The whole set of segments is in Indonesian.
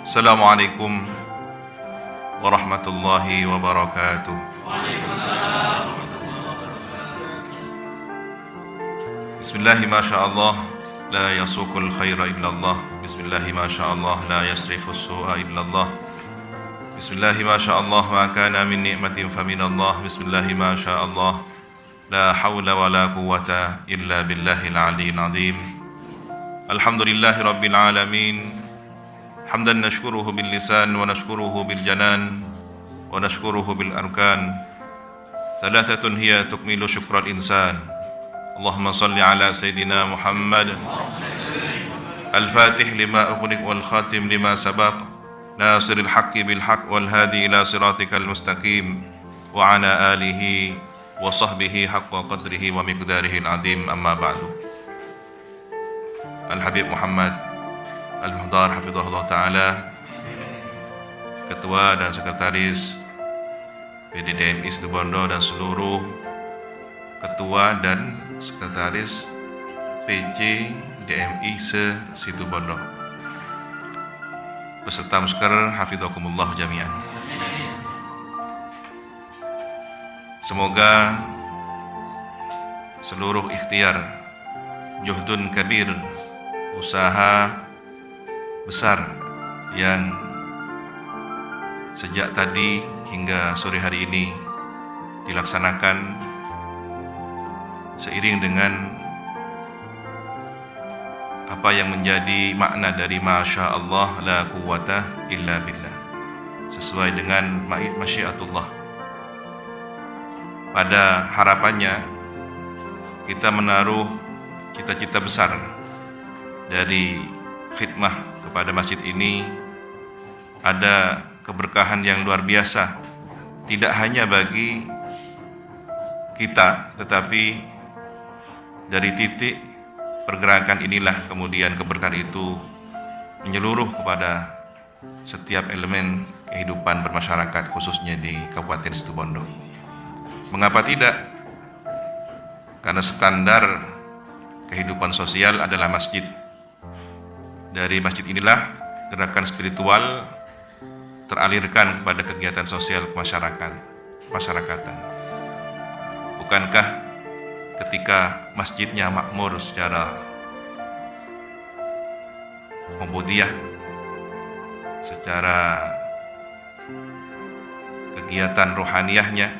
Assalamualaikum warahmatullahi wabarakatuh. Bismillahi masyaallah la yasuqul khaira illallah. Bismillahi masyaallah la yasrifus su'a illallah. Bismillahi masyaallah ma kana min ni'matin faminallah. Bismillahi masyaallah la hawla wa la quwwata illa billahil aliyyil azim. Alhamdulillahi rabbil alamin. Hamdan nashkuruhu bil lisan wa nashkuruhu bil janan wa nashkuruhu bil arkan. Thalathatun hiya tukmilu syukral insan. Allahumma salli ala Sayyidina Muhammad Al-Fatih lima ughliq wal khatim lima sabaq Nasiril haqqi bil haqq wal hadi ila siratikal mustaqim wa ala alihi wa sahbihi haqqa qadrihi wa miqdarihi al-azim. Amma ba'du. Al-Habib Muhammad Al-Muhdar hafizahullah ta'ala, Ketua dan Sekretaris PDDMI Situbondo dan seluruh Ketua dan Sekretaris PJ DMI se-Situbondo, peserta musker hafizakumullah jami'an. Semoga seluruh ikhtiar, juhdun kabir, usaha besar yang sejak tadi hingga sore hari ini dilaksanakan seiring dengan apa yang menjadi makna dari Masya Allah la quwwata illa billah, sesuai dengan masyiatullah. Pada harapannya kita menaruh cita-cita besar dari khidmah kepada masjid ini, ada keberkahan yang luar biasa, tidak hanya bagi kita, tetapi dari titik pergerakan inilah kemudian keberkahan itu menyeluruh kepada setiap elemen kehidupan bermasyarakat, khususnya di Kabupaten Situbondo. Mengapa tidak? Karena standar kehidupan sosial adalah masjid. Dari masjid inilah gerakan spiritual teralirkan kepada kegiatan sosial masyarakatan. Bukankah ketika masjidnya makmur secara ubudiyah, secara kegiatan rohaniyahnya,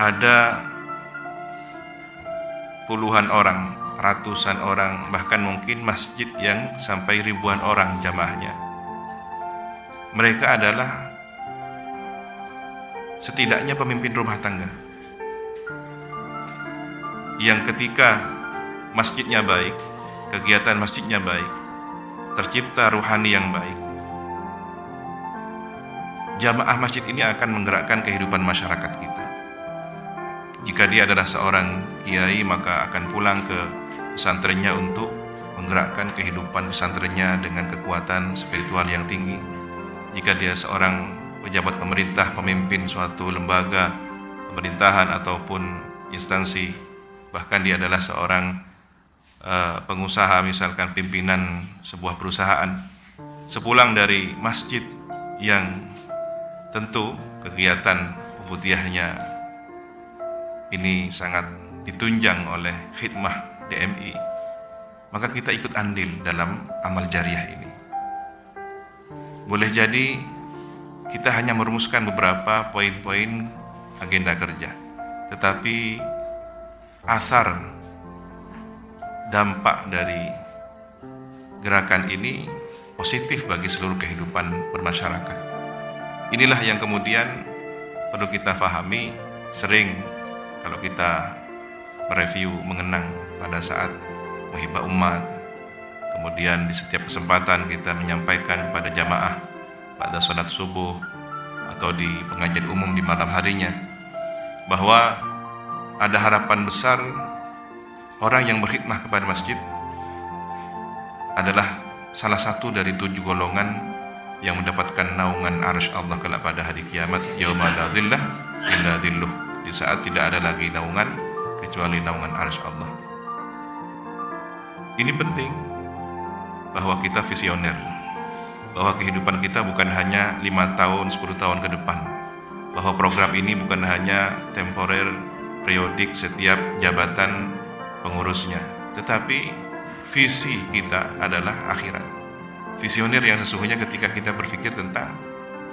ada puluhan orang, ratusan orang, bahkan mungkin masjid yang sampai ribuan orang jamaahnya. Mereka adalah setidaknya pemimpin rumah tangga yang ketika masjidnya baik, kegiatan masjidnya baik, tercipta ruhani yang baik, jamaah masjid ini akan menggerakkan kehidupan masyarakat kita. Jika dia adalah seorang kiai, maka akan pulang ke pesantrennya untuk menggerakkan kehidupan pesantrennya dengan kekuatan spiritual yang tinggi. Jika dia seorang pejabat pemerintah, pemimpin suatu lembaga pemerintahan ataupun instansi, bahkan dia adalah seorang pengusaha, misalkan pimpinan sebuah perusahaan, sepulang dari masjid yang tentu kegiatan ubudiyahnya ini sangat ditunjang oleh khidmah DMI, maka kita ikut andil dalam amal jariah ini. Boleh jadi kita hanya merumuskan beberapa poin-poin agenda kerja, tetapi asar dampak dari gerakan ini positif bagi seluruh kehidupan bermasyarakat. Inilah yang kemudian perlu kita pahami. Sering kalau kita mereview, mengenang pada saat muhibah umat, kemudian di setiap kesempatan kita menyampaikan kepada jamaah pada sholat subuh atau di pengajian umum di malam harinya, bahwa ada harapan besar orang yang berkhidmah kepada masjid adalah salah satu dari 7 golongan yang mendapatkan naungan arsy Allah kelak pada hari kiamat, yauma la dhillah illa dhilluh, di saat tidak ada lagi naungan kecuali naungan arsy Allah. Ini penting bahwa kita visioner, bahwa kehidupan kita bukan hanya 5 tahun, 10 tahun ke depan, bahwa program ini bukan hanya temporer, periodik setiap jabatan pengurusnya, tetapi visi kita adalah akhirat. Visioner yang sesungguhnya ketika kita berpikir tentang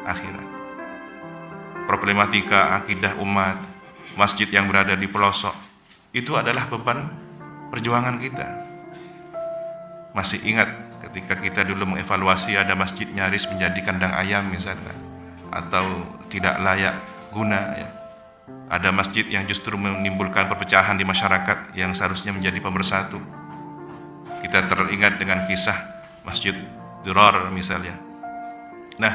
akhirat. Problematika akidah umat, masjid yang berada di pelosok, itu adalah beban perjuangan kita. Masih ingat ketika kita dulu mengevaluasi ada masjid nyaris menjadi kandang ayam misalnya, atau tidak layak guna ya. Ada masjid yang justru menimbulkan perpecahan di masyarakat yang seharusnya menjadi pemersatu. Kita teringat dengan kisah Masjid Durar misalnya. Nah,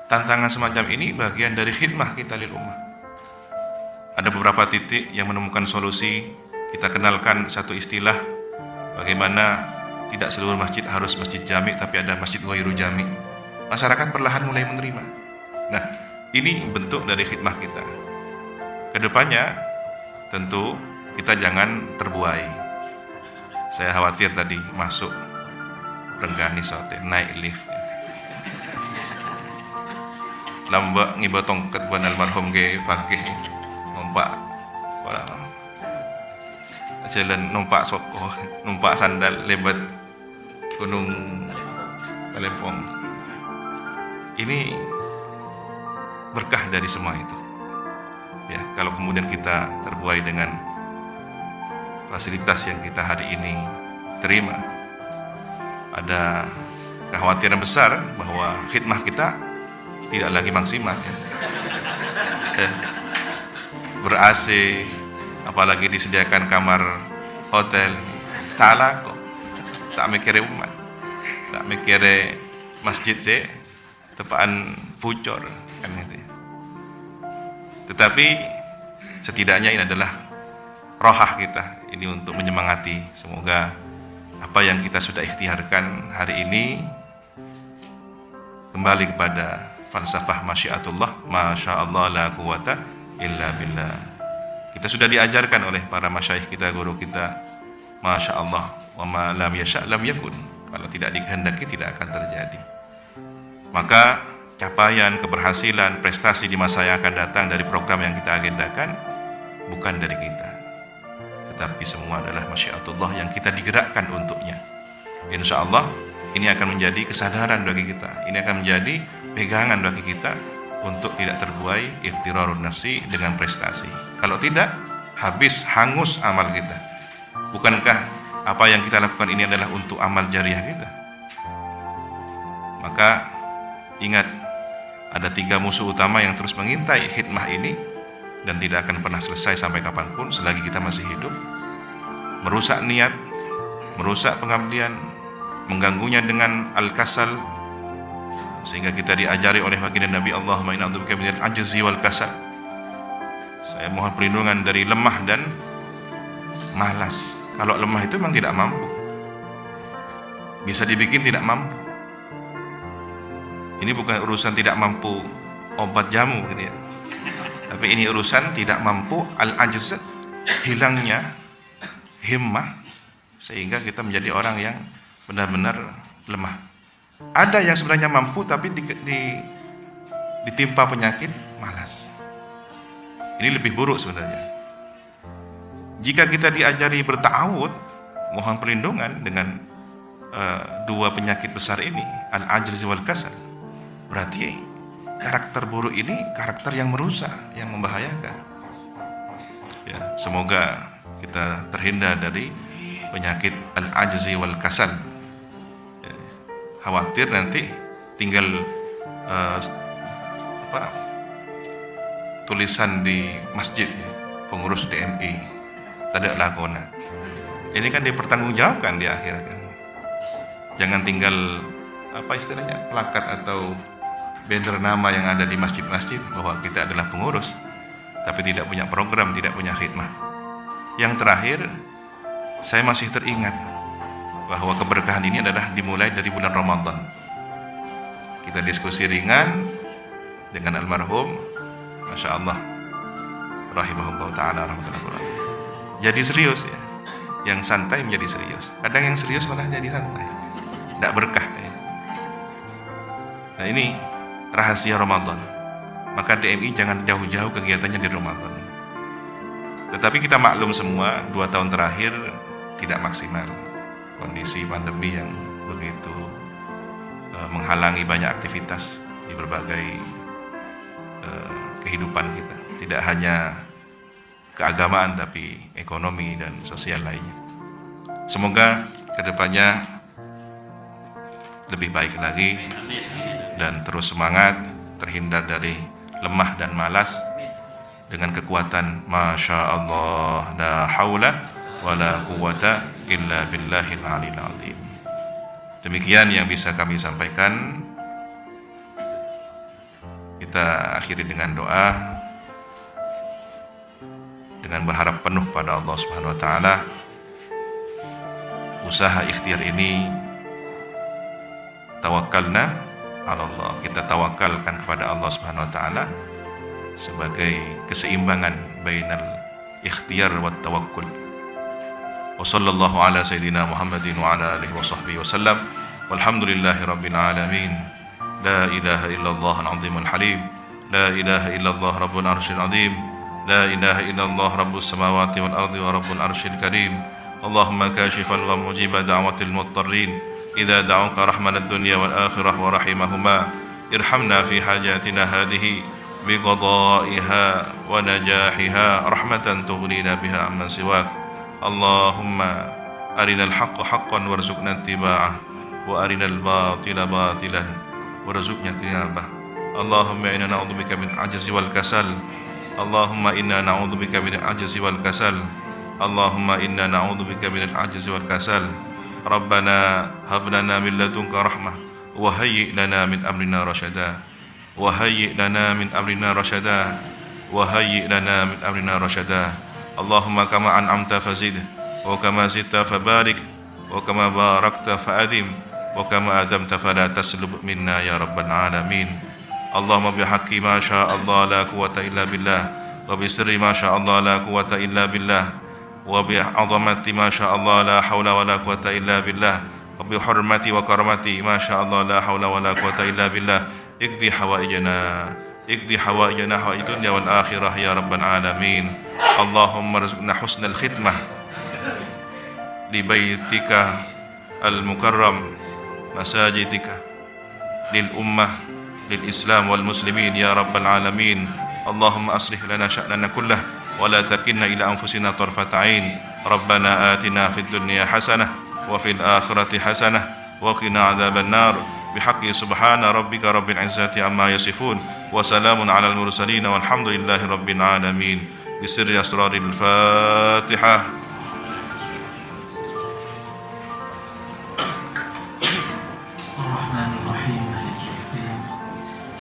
tantangan semacam ini bagian dari khidmah kita lil ummah. Ada beberapa titik yang menemukan solusi. Kita kenalkan satu istilah bagaimana tidak seluruh masjid harus masjid jami, tapi ada masjid ghairu jami. Masyarakat perlahan mulai menerima. Nah, ini bentuk dari khidmah kita. Kedepannya tentu kita jangan terbuai. Saya khawatir tadi masuk Rengganis hotel naik lift. Lambak ngibotong ket buan almarhum ge fakih numpak jalan numpak soko, numpak sandal lebat Gunung Talempong. Ini berkah dari semua itu. Ya, kalau kemudian kita terbuai dengan fasilitas yang kita hari ini terima, ada kekhawatiran besar bahwa khidmah kita tidak lagi maksimal ya. Ber-AC, apalagi disediakan kamar hotel, tak laku, tak mikir umat, tak mikir masjid sih tepaan pucor kan gitu ya. Tetapi setidaknya ini adalah rohah kita ini untuk menyemangati. Semoga apa yang kita sudah ikhtiarkan hari ini kembali kepada falsafah masyiatullah, masyaallah la quwata illa billah. Kita sudah diajarkan oleh para masyayikh kita, guru kita, masyaallah, wa ma lam yasha' lam yakun. Kalau tidak dikehendaki tidak akan terjadi. Maka capaian, keberhasilan, prestasi di masa yang akan datang dari program yang kita agendakan bukan dari kita, tetapi semua adalah masyiatullah yang kita digerakkan untuknya. Insya Allah ini akan menjadi kesadaran bagi kita, ini akan menjadi pegangan bagi kita untuk tidak terbuai ikhtirarun nafsi dengan prestasi. Kalau tidak, habis, hangus amal kita. Bukankah apa yang kita lakukan ini adalah untuk amal jariah kita? Maka ingat, ada 3 musuh utama yang terus mengintai khidmah ini dan tidak akan pernah selesai sampai kapanpun selagi kita masih hidup. Merusak niat, merusak pengabdian, mengganggunya dengan al-kasal, sehingga kita diajari oleh baginda Nabi, Allahumma inna a'udzubika minal ajzi wal kasal. Saya mohon perlindungan dari lemah dan malas. Kalau lemah itu memang tidak mampu, bisa dibikin tidak mampu. Ini bukan urusan tidak mampu obat jamu gitu ya, tapi ini urusan tidak mampu al-ajz, hilangnya himmah, sehingga kita menjadi orang yang benar-benar lemah. Ada yang sebenarnya mampu tapi ditimpa penyakit malas. Ini lebih buruk sebenarnya. Jika kita diajari berta'awud, mohon perlindungan dengan 2 penyakit besar ini, al-ajz wal kasal, berarti karakter buruk ini karakter yang merusak, yang membahayakan. Ya, semoga kita terhindar dari penyakit al-ajzi wal kasal. Ya, khawatir nanti tinggal tulisan di masjid pengurus DMI tidak lakona. Ini kan dipertanggungjawabkan di akhirat kan. Jangan tinggal istilahnya plakat atau banner nama yang ada di masjid-masjid bahwa kita adalah pengurus, tapi tidak punya program, tidak punya khidmah. Yang terakhir, saya masih teringat bahwa keberkahan ini adalah dimulai dari bulan Ramadan. Kita diskusi ringan dengan almarhum, Masya Allah, rahimahullah ta'ala, rahmatullah. Jadi serius ya, yang santai menjadi serius. Kadang yang serius malah jadi santai, tidak berkah ya. Nah, ini rahasia Ramadan. Maka DMI jangan jauh-jauh kegiatannya di Ramadan. Tetapi kita maklum semua 2 tahun terakhir tidak maksimal. Kondisi pandemi yang begitu menghalangi banyak aktivitas di berbagai kehidupan kita. Tidak hanya keagamaan tapi ekonomi dan sosial lainnya. Semoga kedepannya lebih baik lagi dan terus semangat, terhindar dari lemah dan malas dengan kekuatan Masya Allah la haula wa la quwata illa billahil aliyil azim. Demikian yang bisa kami sampaikan. Kita akhiri dengan doa, dengan berharap penuh pada Allah Subhanahu wa taala. Usaha ikhtiar ini tawakkalna ala Allah, kita tawakalkan kepada Allah Subhanahu wa taala sebagai keseimbangan bainal ikhtiar wa tawakkul. Wa sallallahu ala sayyidina Muhammadin wa ala alihi wa sahbihi wasallam. Walhamdulillahi rabbil alamin. La ilaha illallah al-azim al-halim. La ilaha illallah rabbul arsyil azim. La ilaha illallah rabbus samawati wal ardi wa rabbul arsyil karim. Allahumma kashifal wa mujiba da'watil muttarrin idza da'uka rahmanad dunya wal akhirah wa rahimahuma. Irhamna fi hajatina hadhihi biqada'iha wa najahiha rahmatan tughnina biha amman siwak. Allahumma arinal haqqa haqqan warzuqna ittiba'ah wa arinal batila batilan warzuqna ijtinabah. Allahumma inna na'udzubika min ajzi wal kasal. Allahumma inna na'udzubika min ajzi wal kasal. Allahumma inna na'udzubika min ajzi wal kasal. Rabbana hab lana min ladunka rahmah wa hayyi' lana min amrina rasyada. Wa hayyi' lana min amrina rasyada. Wa hayyi' lana min amrina rasyada. Allahumma kama an'amta fazid wa kama zidta fabarik wa kama barakta fa'adim wa kama adamta fala taslub minna ya rabbal alamin. Allahumma bihaqqi ma syaa Allah la quwwata illa billah wa bi sirri ma syaa Allah la quwwata illa billah wa bi 'azamati ma syaa Allah la haula wa la quwwata illa billah wa bi hurmati wa karamati ma syaa Allah la haula wa la quwwata illa billah. Iqdi hawaijana hawaij dunya wal akhirah ya rabbal alamin. Allahumma rizqna husnal khidmah li baitika al mukarram masajidika lil ummah lil islam wal muslimin ya rabbal alamin. Allahumma aslih lana sya'nana kullah wa la takilna ila anfusina tarfata ain. Rabbana atina fid dunya hasanah wa fil akhirati hasanah wa qina adzaban nar. Bihaqqi subhana rabbika rabbil izzati amma yasifun wa salamun alal mursalin walhamdulillahi rabbil alamin. Bisirri asraril Fatihah.